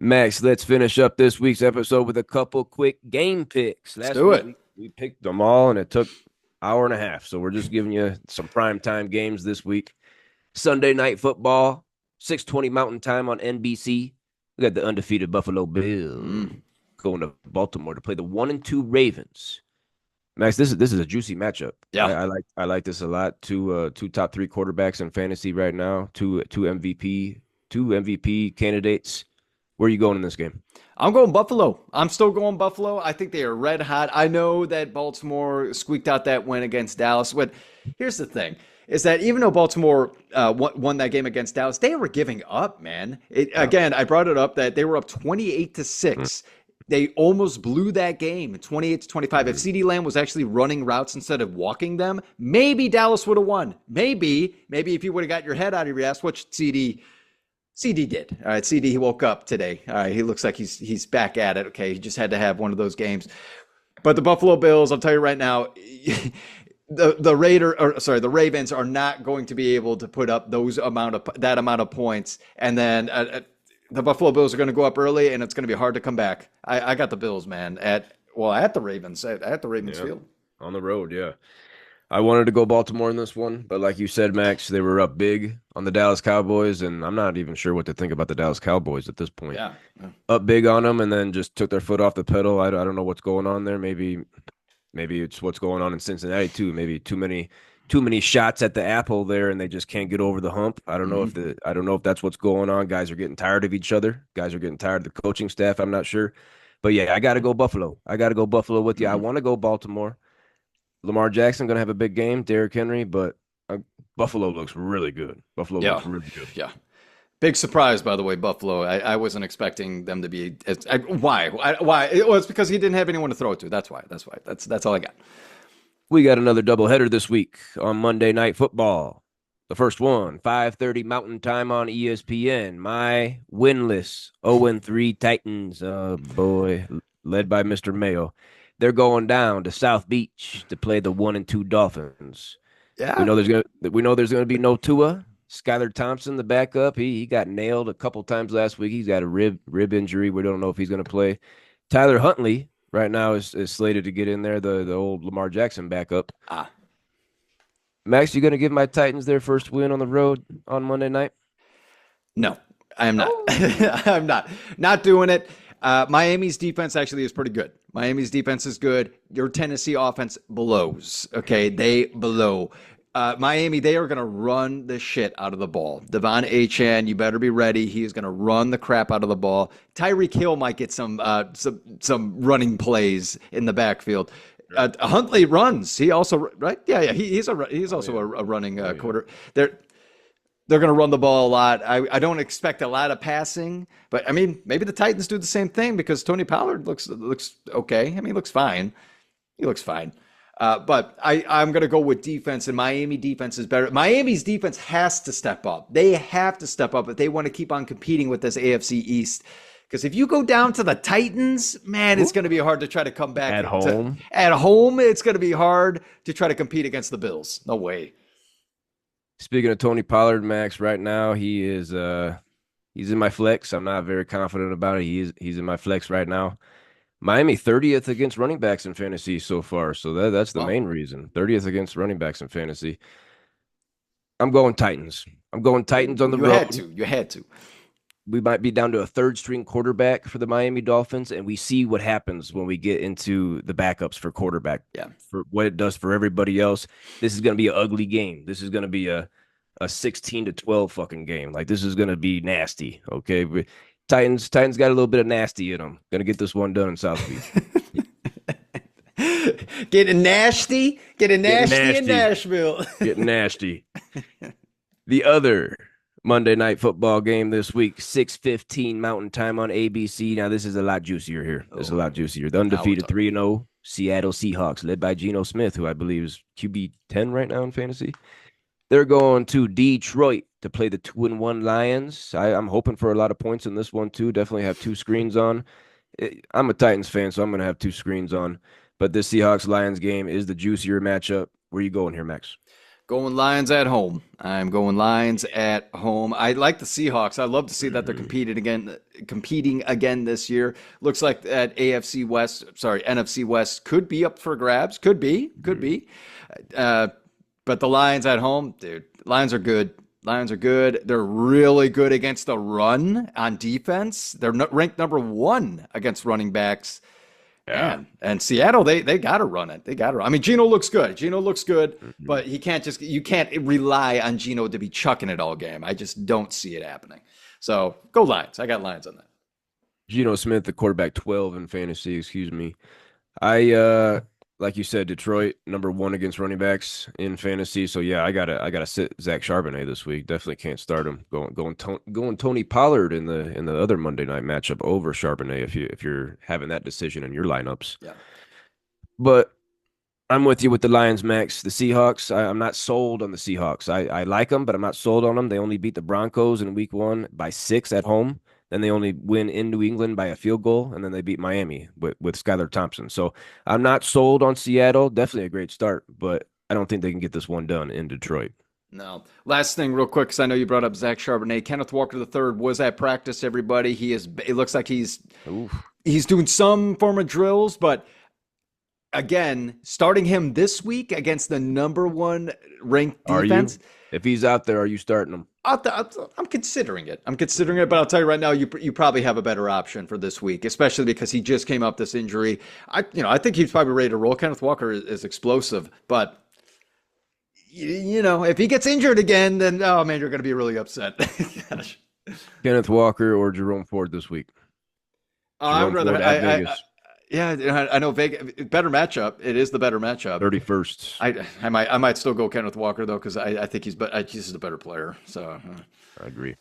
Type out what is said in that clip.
Max, let's finish up this week's episode with a couple quick game picks. Let's Last do week it. we picked them all and it took hour and a half. So we're just giving you some prime time games this week. Sunday night football, 6:20 Mountain Time on NBC. We got the undefeated Buffalo Bills going to Baltimore to play the 1-2 Ravens. Max, this is a juicy matchup. Yeah. I like this a lot. Two top three quarterbacks in fantasy right now. Two MVP candidates. Where are you going in this game? I'm going Buffalo. I'm still going Buffalo. I think they are red hot. I know that Baltimore squeaked out that win against Dallas, but here's the thing is that even though Baltimore won that game against Dallas, they were giving up, man. Again, I brought it up that they were up 28-6. They almost blew that game 28-25. If CeeDee Lamb was actually running routes instead of walking them, maybe Dallas would have won. Maybe if you would have got your head out of your ass, which CD did. All right, CD, he woke up today. All right, he looks like he's back at it. Okay, he just had to have one of those games. But the Buffalo Bills, I'll tell you right now, the Ravens are not going to be able to put up that amount of points, and then the Buffalo Bills are going to go up early, and it's going to be hard to come back. I got the Bills, man, at the Ravens field On the road, yeah. I wanted to go Baltimore in this one, but like you said, Max, they were up big on the Dallas Cowboys, and I'm not even sure what to think about the Dallas Cowboys at this point. Yeah. Up big on them, and then just took their foot off the pedal. I don't know what's going on there. Maybe it's what's going on in Cincinnati too. Maybe too many shots at the apple there, and they just can't get over the hump. I don't know if that's what's going on. Guys are getting tired of each other. Guys are getting tired of the coaching staff. I'm not sure, but yeah, I got to go Buffalo. I got to go Buffalo with you. I want to go Baltimore. Lamar Jackson going to have a big game, Derrick Henry, but Buffalo looks really good. Buffalo looks really good. Yeah. Big surprise, by the way, Buffalo. I wasn't expecting them to be. Why? Why? Well, it's because he didn't have anyone to throw it to. That's why. That's all I got. We got another doubleheader this week on Monday Night Football. The first one, 5:30 Mountain Time on ESPN. My winless 0-3 Titans, boy, led by Mr. Mayo. They're going down to South Beach to play the 1-2 Dolphins. Yeah. We know there's gonna be no Tua. Skylar Thompson, the backup, he got nailed a couple times last week. He's got a rib injury. We don't know if he's gonna play. Tyler Huntley right now is slated to get in there, the old Lamar Jackson backup. Max, you gonna give my Titans their first win on the road on Monday night? No, I am not. I'm not doing it. Miami's defense actually is pretty good. Miami's defense is good. Your Tennessee offense blows. Okay, they blow. Miami, they are going to run the shit out of the ball. Devon Achane, you better be ready. He is going to run the crap out of the ball. Tyreek Hill might get some running plays in the backfield. Huntley runs. He also right. Yeah. He's also a running quarter. They're going to run the ball a lot. I don't expect a lot of passing, but I mean, maybe the Titans do the same thing because Tony Pollard looks okay. I mean, he looks fine. But I'm going to go with defense, and Miami defense is better. Miami's defense has to step up. They have to step up if they want to keep on competing with this AFC East. Because if you go down to the Titans, man, it's going to be hard to try to come back. At home? At home, it's going to be hard to try to compete against the Bills. No way. Speaking of Tony Pollard, Max, right now he's in my flex. I'm not very confident about it. He's in my flex right now. Miami 30th against running backs in fantasy so far, so that's the main reason. 30th against running backs in fantasy. I'm going Titans. I'm going Titans on the road. You had to. We might be down to a third string quarterback for the Miami Dolphins, and we see what happens when we get into the backups for quarterback. Yeah. For what it does for everybody else. This is going to be an ugly game. This is going to be a 16-12 fucking game. Like, this is going to be nasty. Okay. But Titans got a little bit of nasty in them. Going to get this one done in South Beach. Getting nasty in Nashville. Getting nasty. The other Monday Night Football game this week, 6:15 Mountain Time on ABC. Now, this is a lot juicier here. This is a lot juicier. The undefeated 3-0 Seattle Seahawks, led by Geno Smith, who I believe is QB 10 right now in fantasy. They're going to Detroit to play the 2-1 Lions. I'm hoping for a lot of points in this one, too. Definitely have two screens on. I'm a Titans fan, so I'm going to have two screens on. But this Seahawks-Lions game is the juicier matchup. Where are you going here, Max? Going Lions at home. I'm going Lions at home. I like the Seahawks. I love to see that they're competing again this year. Looks like that NFC West could be up for grabs. Could be. But the Lions at home, dude. Lions are good. Lions are good. They're really good against the run on defense. They're ranked number 1 against running backs. Yeah. And Seattle, they got to run it. They got to. I mean, Geno looks good. But you can't rely on Geno to be chucking it all game. I just don't see it happening. So go Lions. I got Lions on that. Geno Smith, the quarterback 12 in fantasy, excuse me. I like you said, Detroit number 1 against running backs in fantasy. So yeah, I gotta sit Zach Charbonnet this week. Definitely can't start him. Going Tony Pollard in the other Monday night matchup over Charbonnet if you're having that decision in your lineups. Yeah. But I'm with you with the Lions, Max. The Seahawks, I'm not sold on the Seahawks. I like them, but I'm not sold on them. They only beat the Broncos in week 1 by 6 at home. Then they only win in New England by a field goal, and then they beat Miami with Skylar Thompson. So I'm not sold on Seattle. Definitely a great start, but I don't think they can get this one done in Detroit. No. Last thing, real quick, because I know you brought up Zach Charbonnet. Kenneth Walker III was at practice. Everybody, it looks like he's doing some form of drills, but again, starting him this week against the number 1 ranked defense. If he's out there, are you starting him? I'm considering it. But I'll tell you right now, you probably have a better option for this week, especially because he just came up this injury. I think he's probably ready to roll. Kenneth Walker is explosive, but if he gets injured again, then oh man, you're going to be really upset. Kenneth Walker or Jerome Ford this week? I would rather. I know Vegas better matchup. It is the better matchup. 31st. I might still go Kenneth Walker though because I think he's the better player. So I agree.